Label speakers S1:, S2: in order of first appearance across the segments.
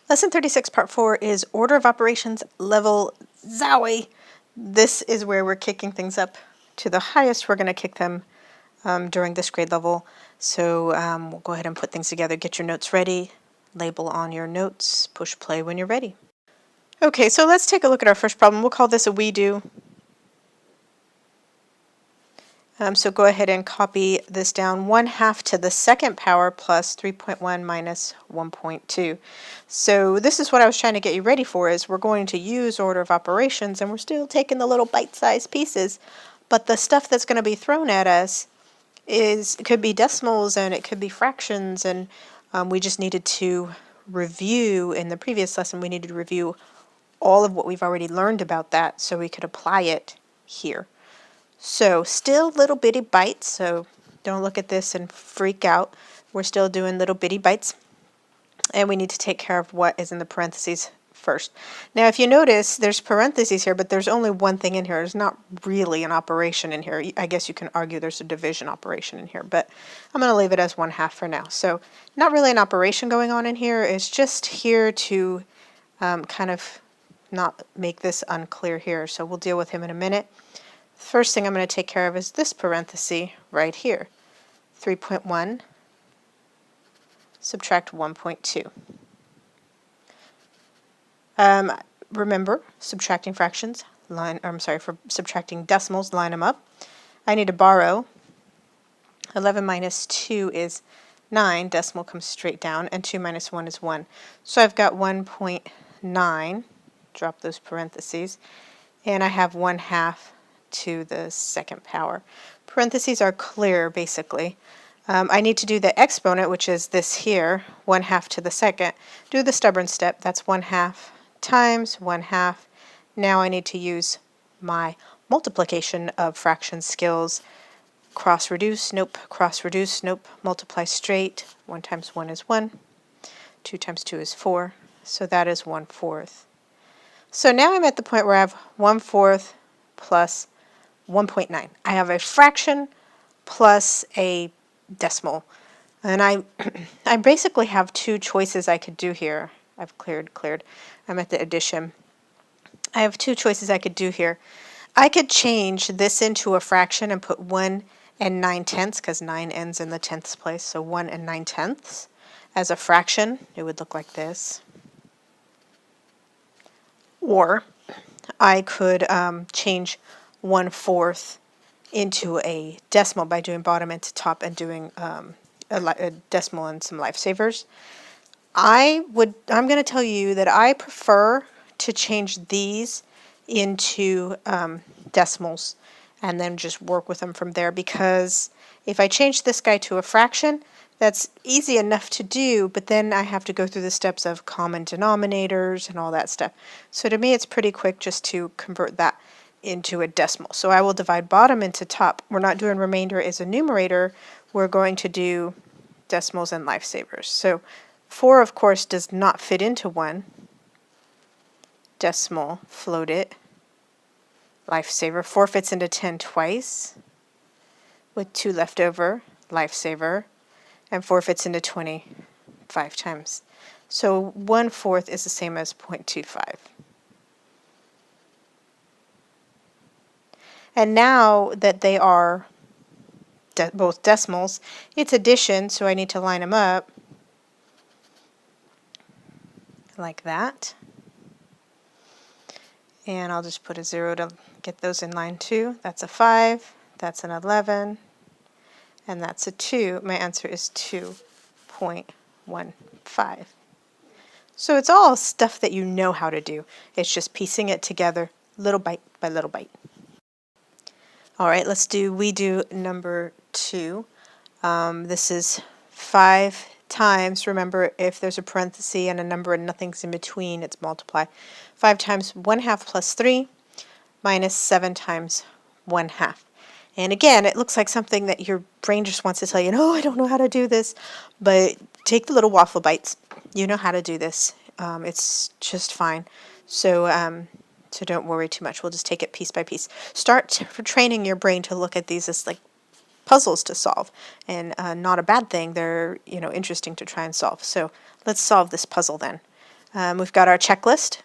S1: Lesson 36, Part 4 is Order of Operations Level Zowie. This is where we're kicking things up to the highest we're going to kick them during this grade level. So we'll go ahead and put things together. Get your notes ready. Label on your notes. Push play when you're ready. Okay, so let's take a look at our first problem. We'll call this a we do. So go ahead and copy this down. 1/2 to the second power plus 3.1 minus 1.2. So this is what I was trying to get you ready for, is we're going to use order of operations, and we're still taking the little bite-sized pieces, but the stuff that's going to be thrown at us it could be decimals and it could be fractions, and we just needed to review, in the previous lesson, we needed to review all of what we've already learned about that so we could apply it here. So still little bitty bites, so don't look at this and freak out. We're still doing little bitty bites, and we need to take care of what is in the parentheses first. Now if you notice, there's parentheses here, but there's only one thing in here. There's not really an operation in here. I guess you can argue there's a division operation in here, but I'm going to leave it as 1/2 for now. So not really an operation going on in here. It's just here to kind of not make this unclear here, so we'll deal with him in a minute. First thing I'm going to take care of is this parenthesis right here. 3.1 subtract 1.2. Remember, subtracting fractions, for subtracting decimals, line them up. I need to borrow. 11 minus 2 is 9, decimal comes straight down, and 2 minus 1 is 1. So I've got 1.9, drop those parentheses, and I have 1/2 to the second power. Parentheses are clear, basically. I need to do the exponent, which is this here, 1/2 to the second. Do the stubborn step. That's 1/2 times 1/2. Now I need to use my multiplication of fraction skills. Cross reduce, nope. Cross reduce, nope. Multiply straight. 1 times 1 is 1. 2 times 2 is 4. So that is 1/4. So now I'm at the point where I have 1/4 plus 1.9. I have a fraction plus a decimal. And I basically have two choices I could do here. I've cleared. I'm at the addition. I have two choices I could do here. I could change this into a fraction and put 1 and 9/10, because 9 ends in the 10th place, so 1 and 9/10 as a fraction. It would look like this. Or I could change 1/4 into a decimal by doing bottom into top and doing a decimal and some lifesavers. I'm going to tell you that I prefer to change these into decimals and then just work with them from there, because if I change this guy to a fraction, that's easy enough to do, but then I have to go through the steps of common denominators and all that stuff. So to me it's pretty quick just to convert that into a decimal. So I will divide bottom into top. We're not doing remainder as a numerator. We're going to do decimals and lifesavers. So 4, of course, does not fit into 1. Decimal, float it. Lifesaver. 4 fits into 10 twice, with 2 left over. Lifesaver. And 4 fits into 20 5 times. So 1/4 is the same as 0.25. And now that they are both decimals, it's addition, so I need to line them up like that. And I'll just put a 0 to get those in line too. That's a 5, that's an 11, and that's a 2. My answer is 2.15. So it's all stuff that you know how to do. It's just piecing it together little bite by little bite. All right, we do number 2. This is 5 times, remember, if there's a parenthesis and a number and nothing's in between, it's multiply. 5 times 1/2 plus 3 minus 7 times 1/2. And again, it looks like something that your brain just wants to tell you, no, I don't know how to do this. But take the little waffle bites. You know how to do this. It's just fine. So don't worry too much. We'll just take it piece by piece. Start training your brain to look at these as like puzzles to solve, and not a bad thing. They're interesting to try and solve. So let's solve this puzzle then. We've got our checklist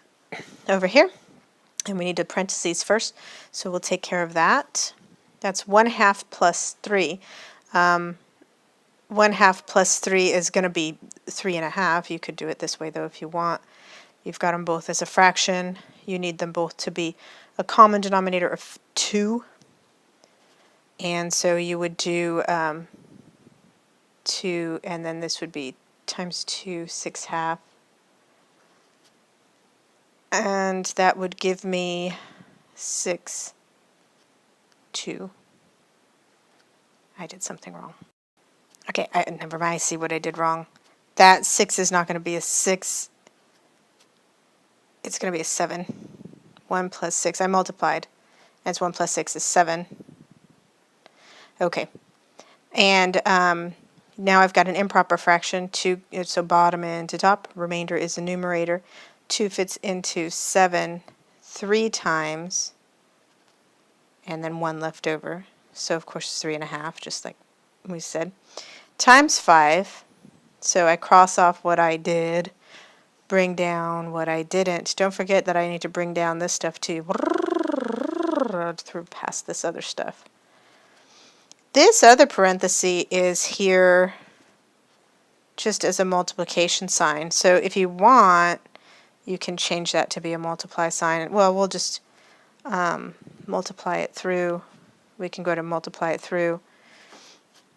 S1: over here, and we need the parentheses first, so we'll take care of that. That's 1/2 plus 3. 1/2 plus 3 is going to be 3.5. You could do it this way, though, if you want. You've got them both as a fraction. You need them both to be a common denominator of 2. And so you would do 2, and then this would be times 2, 6/2. And that would give me 6, 2. I did something wrong. Okay, never mind, I see what I did wrong. That 6 is not going to be a 6. It's going to be a 7. 1 plus 6, I multiplied. That's 1 plus 6 is 7. Okay. And now I've got an improper fraction. 2, so bottom into top. Remainder is the numerator. 2 fits into 7 3 times, and then 1 left over. So of course it's 3.5, just like we said. Times 5. So I cross off what I did, bring down what I didn't. Don't forget that I need to bring down this stuff too. Through past this other stuff. This other parenthesis is here just as a multiplication sign. So if you want, you can change that to be a multiply sign. Well, we'll just multiply it through. We can go to multiply it through.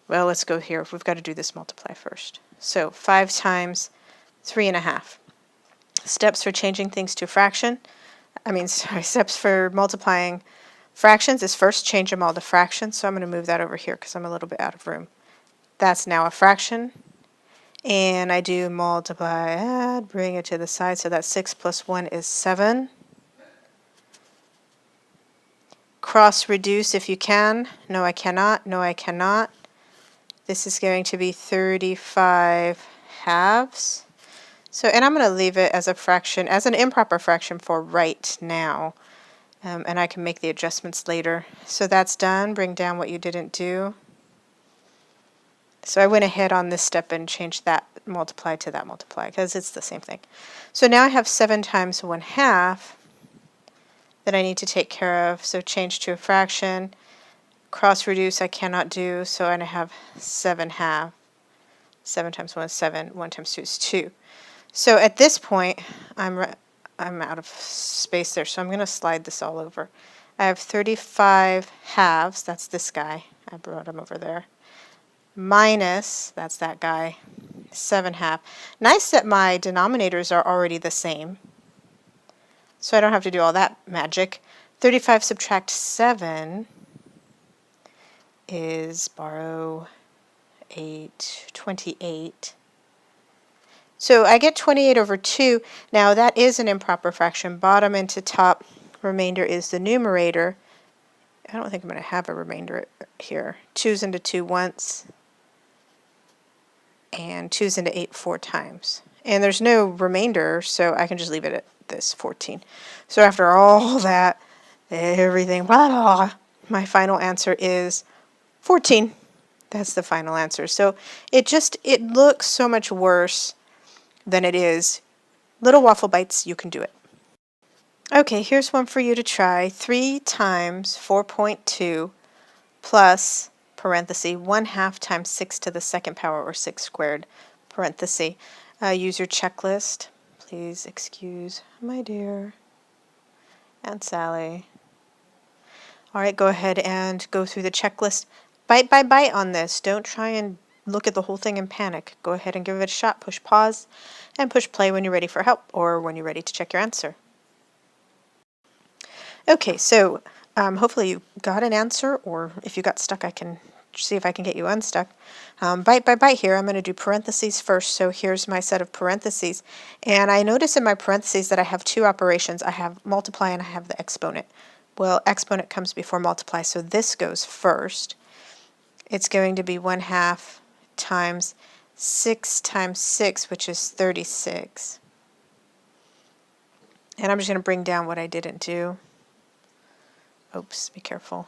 S1: Well, let's go here. We've got to do this multiply first. So 5 times 3.5. Steps for changing things to fraction. Steps for multiplying fractions is first change them all to fractions. So I'm going to move that over here because I'm a little bit out of room. That's now a fraction. And I do multiply, add, bring it to the side. So that's 6 plus 1 is 7. Cross reduce if you can. No, I cannot. No, I cannot. This is going to be 35 halves. So, and I'm going to leave it as a fraction, as an improper fraction for right now. And I can make the adjustments later. So that's done. Bring down what you didn't do. So I went ahead on this step and changed that multiply to that multiply because it's the same thing. So now I have 7 times 1/2 that I need to take care of. So change to a fraction. Cross reduce I cannot do, so I have 7/2. 7 times 1 is 7. 1 times 2 is 2. So at this point, I'm out of space there, so I'm going to slide this all over. I have 35 halves. That's this guy. I brought him over there. Minus, that's that guy, 7/2. Nice that my denominators are already the same, so I don't have to do all that magic. 35 subtract 7 is, borrow 8, 28. So I get 28 over 2. Now that is an improper fraction. Bottom into top, remainder is the numerator. I don't think I'm going to have a remainder here. 2's into 2 once, and 2's into 8 4 times. And there's no remainder, so I can just leave it at this, 14. So after all that, everything, blah, blah, my final answer is 14. That's the final answer. So it looks so much worse than it is. Little waffle bites, you can do it. Okay, here's one for you to try. 3 times 4.2 plus parenthesis 1/2 times 6 to the second power, or 6 squared, parenthesis. Use your checklist. Please excuse my dear Aunt Sally. All right, go ahead and go through the checklist. Bite by bite on this. Don't try and look at the whole thing and panic. Go ahead and give it a shot. Push pause and push play when you're ready for help or when you're ready to check your answer. Okay, so hopefully you got an answer, or if you got stuck, I can see if I can get you unstuck. Bite by bite here, I'm going to do parentheses first. So here's my set of parentheses. And I notice in my parentheses that I have 2 operations. I have multiply and I have the exponent. Well, exponent comes before multiply, so this goes first. It's going to be 1/2 times 6 times 6, which is 36. And I'm just going to bring down what I didn't do. Oops, be careful.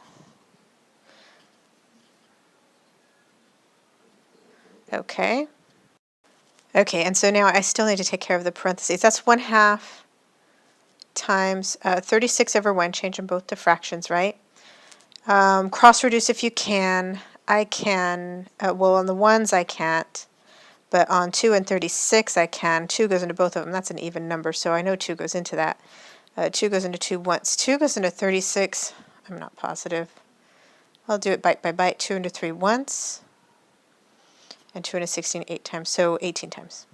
S1: Okay. Okay, and so now I still need to take care of the parentheses. That's 1/2 times 36 over 1, change them both to fractions, right? Cross reduce if you can. I can, well, on the ones I can't, but on 2 and 36 I can. 2 goes into both of them. That's an even number, so I know 2 goes into that. 2 goes into 2 once. 2 goes into 36. I'm not positive. I'll do it byte by byte. 2 into 3 once, and 2 into 16 8 times, so 18 times.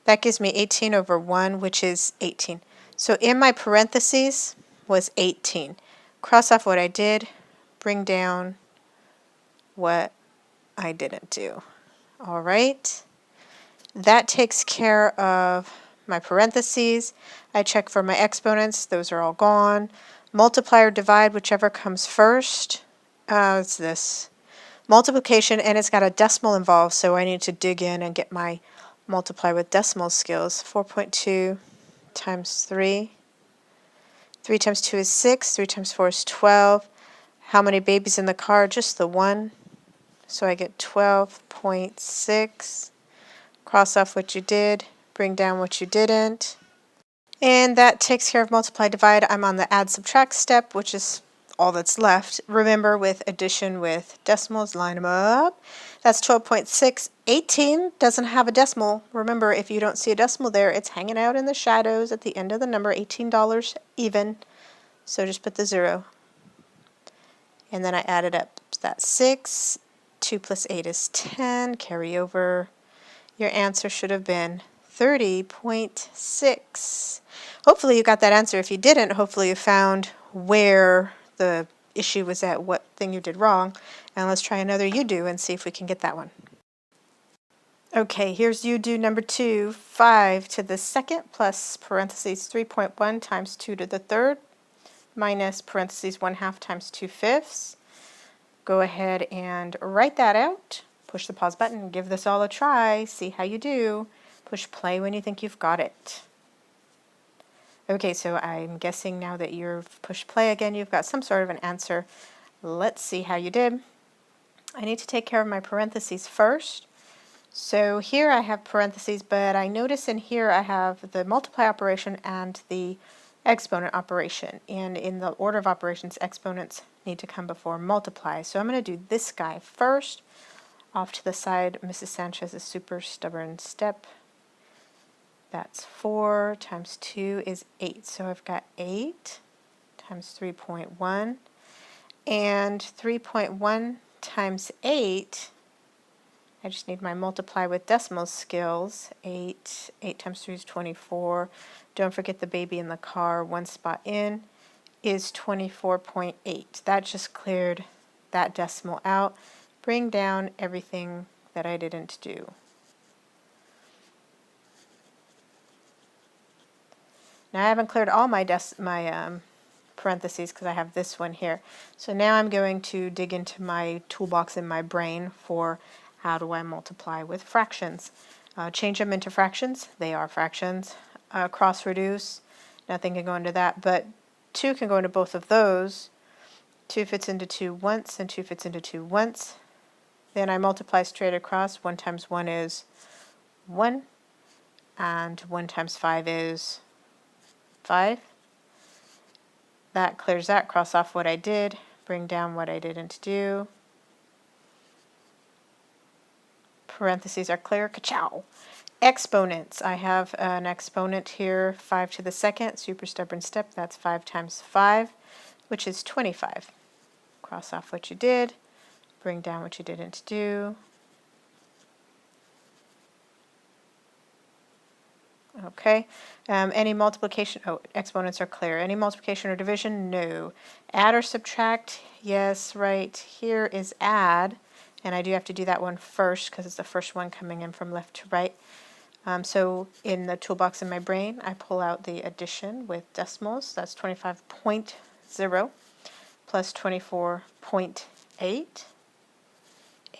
S1: That gives me 18 over 1, which is 18. So in my parentheses was 18. Cross off what I did, bring down what I didn't do. All right. That takes care of my parentheses. I check for my exponents. Those are all gone. Multiply or divide, whichever comes first. It's this. Multiplication, and it's got a decimal involved, so I need to dig in and get my multiply with decimal skills. 4.2 times 3. 3 times 2 is 6. 3 times 4 is 12. How many babies in the car? Just the one. So I get 12.6. Cross off what you did. Bring down what you didn't. And that takes care of multiply, divide. I'm on the add, subtract step, which is all that's left. Remember, with addition with decimals, line them up. That's 12.6. 18 doesn't have a decimal. Remember, if you don't see a decimal there, it's hanging out in the shadows at the end of the number, $18 even. So just put the 0. And then I add it up. So that's 6. 2 plus 8 is 10. Carry over. Your answer should have been 30.6. Hopefully you got that answer. If you didn't, hopefully you found where the issue was at, what thing you did wrong. And let's try another you do and see if we can get that one. Okay, here's you do number 2. 5 to the second plus parentheses 3.1 times 2 to the third minus parentheses 1/2 times 2/5. Go ahead and write that out. Push the pause button, give this all a try, see how you do. Push play when you think you've got it. Okay, so I'm guessing now that you've pushed play again, you've got some sort of an answer. Let's see how you did. I need to take care of my parentheses first. So here I have parentheses, but I notice in here I have the multiply operation and the exponent operation. And in the order of operations, exponents need to come before multiply. So I'm going to do this guy first. Off to the side, Mrs. Sanchez's super stubborn step. That's 4 times 2 is 8. So I've got 8 times 3.1. And 3.1 times 8, I just need my multiply with decimal skills. 8 times 3 is 24. Don't forget the baby in the car, one spot in, is 24.8. That just cleared that decimal out. Bring down everything that I didn't do. Now I haven't cleared all my parentheses because I have this one here. So now I'm going to dig into my toolbox in my brain for how do I multiply with fractions. Change them into fractions. They are fractions. Cross reduce. Nothing can go into that, but 2 can go into both of those. 2 fits into 2 once, and 2 fits into 2 once. Then I multiply straight across. 1 times 1 is 1, and 1 times 5 is 5. That clears that. Cross off what I did. Bring down what I didn't do. Parentheses are clear. Ka-chow. Exponents. I have an exponent here, 5 to the second, super stubborn step. That's 5 times 5, which is 25. Cross off what you did. Bring down what you didn't do. Okay. Any multiplication? Oh, exponents are clear. Any multiplication or division? No. Add or subtract? Yes, right. Here is add, and I do have to do that one first because it's the first one coming in from left to right. So in the toolbox in my brain, I pull out the addition with decimals. That's 25.0 plus 24.8.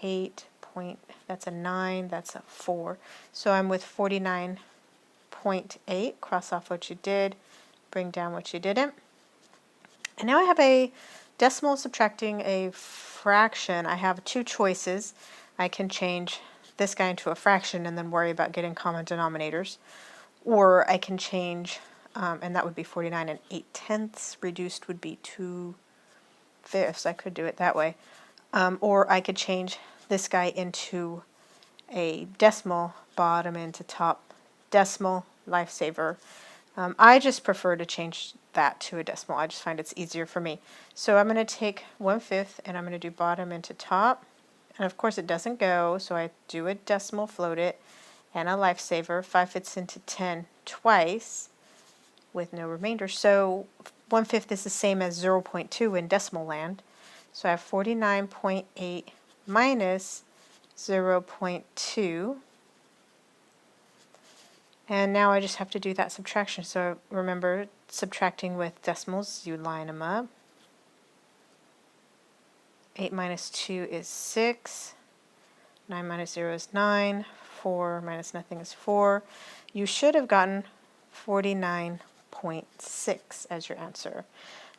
S1: 8 point, that's a 9, that's a 4. So I'm with 49.8. Cross off what you did, bring down what you didn't. And now I have a decimal subtracting a fraction. I have 2 choices. I can change this guy into a fraction and then worry about getting common denominators. Or I can change, and that would be 49 and 8/10. Reduced would be 2/5. I could do it that way. Or I could change this guy into a decimal, bottom into top decimal, lifesaver. I just prefer to change that to a decimal. I just find it's easier for me. So I'm going to take 1/5 and I'm going to do bottom into top. And of course it doesn't go, so I do a decimal, float it, and a lifesaver. 5/5 into 10 twice with no remainder. So 1/5 is the same as 0.2 in decimal land. So I have 49.8 minus 0.2. And now I just have to do that subtraction. So remember, subtracting with decimals, you line them up. 8 minus 2 is 6. 9 minus 0 is 9. 4 minus nothing is 4. You should have gotten 49.6 as your answer.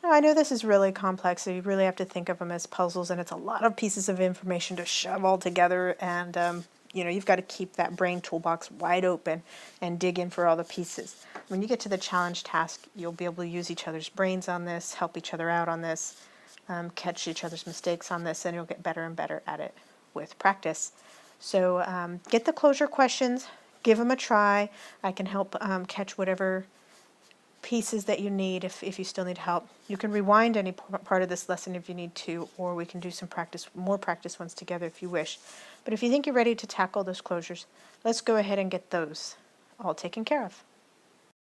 S1: Now, I know this is really complex, so you really have to think of them as puzzles, and it's a lot of pieces of information to shove all together, and you've got to keep that brain toolbox wide open and dig in for all the pieces. When you get to the challenge task, you'll be able to use each other's brains on this, help each other out on this, catch each other's mistakes on this, and you'll get better and better at it with practice. So get the closure questions, give them a try. I can help catch whatever pieces that you need if you still need help. You can rewind any part of this lesson if you need to, or we can do some more practice ones together if you wish. But if you think you're ready to tackle those closures, let's go ahead and get those all taken care of.